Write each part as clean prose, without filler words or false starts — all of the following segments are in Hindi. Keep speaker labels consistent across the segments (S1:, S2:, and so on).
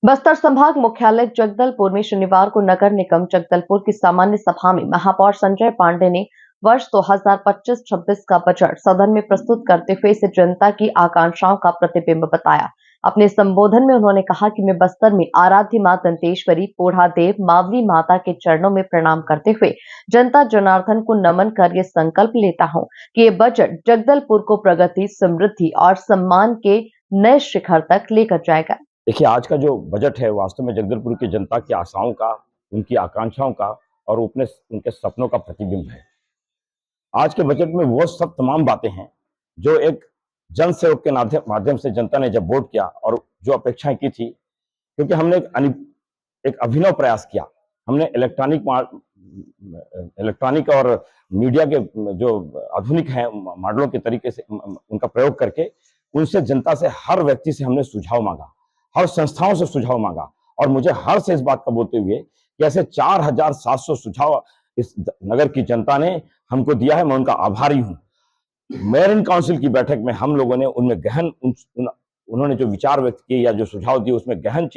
S1: बस्तर संभाग मुख्यालय जगदलपुर में शनिवार को नगर निगम जगदलपुर की सामान्य सभा में महापौर संजय पांडे ने वर्ष 2025-26 का बजट सदन में प्रस्तुत करते हुए इसे जनता की आकांक्षाओं का प्रतिबिंब बताया। अपने संबोधन में उन्होंने कहा कि मैं बस्तर में आराध्य मां दंतेश्वरी, पोढ़ा देव, मावली माता के चरणों में प्रणाम करते हुए जनता जनार्दन को नमन कर ये संकल्प लेता हूँ कि ये बजट जगदलपुर को प्रगति, समृद्धि और सम्मान के नए शिखर तक लेकर जाएगा।
S2: देखिए, आज का जो बजट है वास्तव में जगदलपुर की जनता की आशाओं का, उनकी आकांक्षाओं का और उनके सपनों का प्रतिबिंब है। आज के बजट में वो सब तमाम बातें हैं जो एक जन सेवक के माध्यम से जनता ने जब वोट किया और जो अपेक्षाएं की थी, क्योंकि हमने एक अभिनव प्रयास किया। हमने इलेक्ट्रॉनिक और मीडिया के जो आधुनिक हैं मॉडलों के तरीके से उनका प्रयोग करके उनसे जनता से हर व्यक्ति से हमने सुझाव मांगा, हर संस्थाओं से सुझाव मांगा और मुझे हर से इस बात का बोलते हुए कि ऐसे 4700 सुझाव इस नगर की जनता ने हमको दिया है। मैं उनका आभारी हूं। मेयर इन काउंसिल की बैठक में हम लोगों ने उनमें उन्होंने जो विचार व्यक्त किए या जो सुझाव दिए उसमें गहन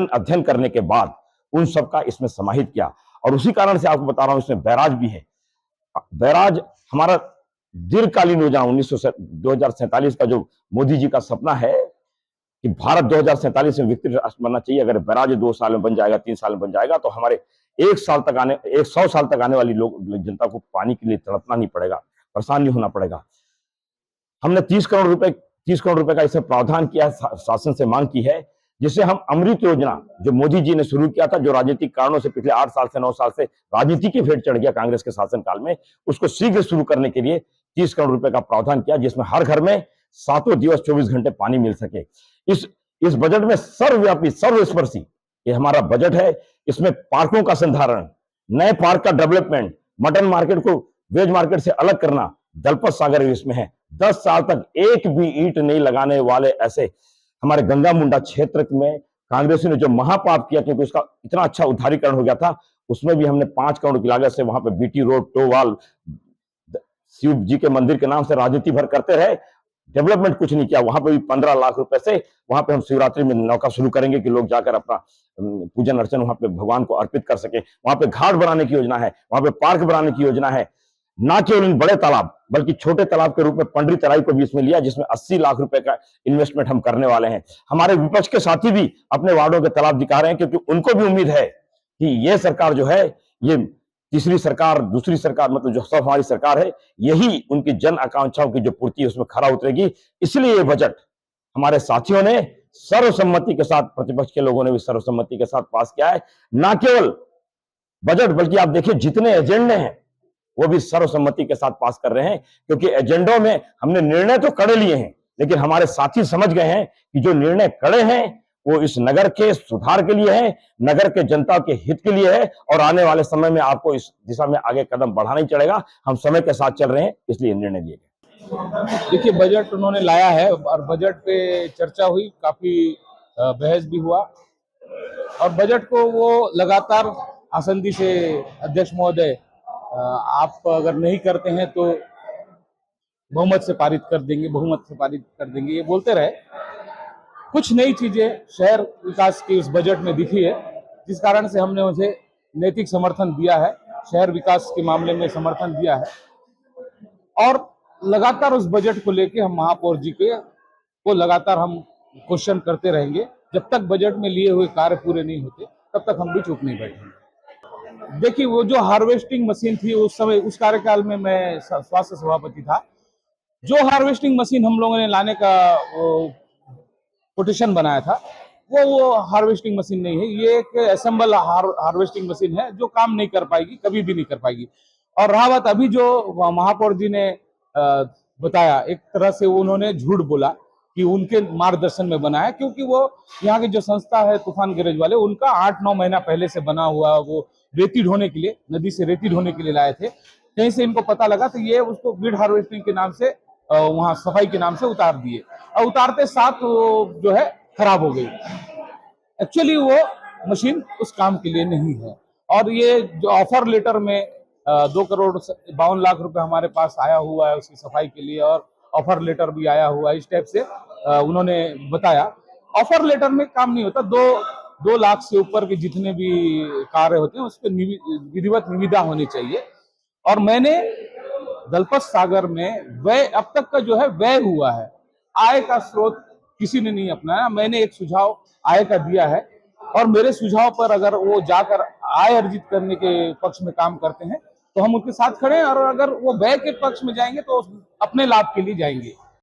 S2: अध्ययन करने के बाद उन सबका इसमें समाहित किया और उसी कारण से आपको बता रहा हूं इसमें बैराज भी है। बैराज हमारा दीर्घकालीन योजना 2047 का जो मोदी जी का सपना है कि भारत 2047 में विकसित राष्ट्र बनना चाहिए। अगर बैराज 2 साल में बन जाएगा, 3 साल में बन जाएगा तो हमारे 100 साल तक आने वाली जनता को पानी के लिए तड़पना नहीं पड़ेगा, परेशान नहीं होना पड़ेगा। हमने 30 करोड़ रुपए का इसमें प्रावधान किया है, शासन से मांग की है, जिसे हम अमृत योजना जो मोदी जी ने शुरू किया था, जो राजनीतिक कारणों से पिछले 8 साल से 9 साल से राजनीति की भेंट चढ़ गया कांग्रेस के शासनकाल में, उसको शीघ्र शुरू करने के लिए 30 करोड़ रुपए का प्रावधान किया, जिसमें हर घर में सातों दिवस 24 घंटे पानी मिल सके। इस बजट में सर्वव्यापी, सर्वस्पर्शी ये हमारा बजट है। इसमें पार्कों का संधारण, नए पार्क का डेवलपमेंट, मटन मार्केट को वेज मार्केट से अलग करना, दलपत सागर इसमें है। 10 साल तक एक भी ईंट नहीं लगाने वाले ऐसे हमारे गंगा मुंडा क्षेत्र में कांग्रेस ने जो महापाप किया, क्योंकि उसका इतना अच्छा उद्धारीकरण हो गया था, उसमें भी हमने 5 करोड़ की लागत से वहां पे बीटी रोड, टोवाल, शिव जी के मंदिर के नाम से राजनीति भर करते रहे, डेवलपमेंट कुछ नहीं किया। वहां पे भी 15 लाख रुपए से वहां पे हम शिवरात्रि में नौका शुरू करेंगे कि लोग जाकर अपना पूजन अर्चन वहां पे भगवान को अर्पित कर सके। वहां पे घाट बनाने की योजना है, वहां पे पार्क बनाने की योजना है। ना केवल इन बड़े तालाब बल्कि छोटे तालाब के रूप में पंडरी तराई को भी इसमें लिया, जिसमें 80 लाख रुपए का इन्वेस्टमेंट हम करने वाले हैं। हमारे विपक्ष के साथी भी अपने वार्डों के तालाब दिखा रहे हैं, क्योंकि उनको भी उम्मीद है कि ये सरकार जो है, ये तीसरी सरकार, दूसरी सरकार, मतलब जो सब हमारी सरकार है, यही उनकी जन आकांक्षाओं की जो पूर्ति है उसमें खरा उतरेगी। इसलिए ये बजट हमारे साथियों ने सर्वसम्मति के साथ, प्रतिपक्ष के लोगों ने भी सर्वसम्मति के साथ पास किया है। ना केवल बजट बल्कि आप देखिए जितने एजेंडे हैं वो भी सर्वसम्मति के साथ पास कर रहे हैं, क्योंकि एजेंडों में हमने निर्णय तो कड़े लिए हैं, लेकिन हमारे साथी समझ गए हैं कि जो निर्णय कड़े हैं वो इस नगर के सुधार के लिए है, नगर के जनता के हित के लिए है और आने वाले समय में आपको इस दिशा में आगे कदम बढ़ाना ही चलेगा। हम समय के साथ चल रहे हैं, इसलिए निर्णय लिए गए।
S3: देखिए, बजट उन्होंने लाया है और बजट पे चर्चा हुई, काफी बहस भी हुआ और बजट को वो लगातार आसंदी से अध्यक्ष महोदय आप अगर नहीं करते हैं तो बहुमत से पारित कर देंगे, बहुमत से पारित कर देंगे, ये बोलते रहे। कुछ नई चीजें शहर विकास की इस बजट में दिखी है, जिस कारण से हमने उसे नैतिक समर्थन दिया है, शहर विकास के मामले में समर्थन दिया है और लगातार उस बजट को लेके हम महापौर जी को लगातार हम क्वेश्चन करते रहेंगे। जब तक बजट में लिए हुए कार्य पूरे नहीं होते तब तक हम भी चुप नहीं बैठेंगे। देखिए, वो जो हार्वेस्टिंग मशीन थी उस समय, उस कार्यकाल में मैं स्वास्थ्य सभापति था, जो हार्वेस्टिंग मशीन हम लोगों ने लाने का कोटेशन बनाया था, वो हार्वेस्टिंग मशीन नहीं है। ये एक असेंबल हार्वेस्टिंग मशीन है जो काम नहीं कर पाएगी, कभी भी नहीं कर पाएगी। और रहा बात अभी जो महापौर जी ने बताया, एक तरह से उन्होंने झूठ बोला कि उनके मार्गदर्शन में बना है, क्योंकि वो यहाँ की जो संस्था है तूफान गैरेज वाले, उनका 8-9 महीना पहले से बना हुआ, वो रेती ढोने के लिए, नदी से रेती ढोने के लिए लाए थे। कहीं से इनको पता लगा तो ये उसको ग्रिड हार्वेस्टिंग के नाम से वहां सफाई के नाम से उतार दिए और उतारते साथ वो जो है खराब हो गई। एक्चुअली वो मशीन उस काम के लिए नहीं है। और ये जो ऑफर लेटर में 2,52,00,000 रुपए हमारे पास आया हुआ है उसकी सफाई के लिए और ऑफर लेटर भी आया हुआ है, इस टाइप से उन्होंने बताया। ऑफर लेटर में काम नहीं होता। 2 लाख से ऊपर के जितने भी कार्य होते हैं उस पर विधिवत निविदा होनी चाहिए। और मैंने दलपत सागर में व्यय अब तक का जो है व्यय हुआ है, आय का स्रोत किसी ने नहीं अपनाया। मैंने एक सुझाव आय का दिया है और मेरे सुझाव पर अगर वो जाकर आय अर्जित करने के पक्ष में काम करते हैं तो हम उनके साथ खड़े हैं, और अगर वो व्यय के पक्ष में जाएंगे तो अपने लाभ के लिए जाएंगे।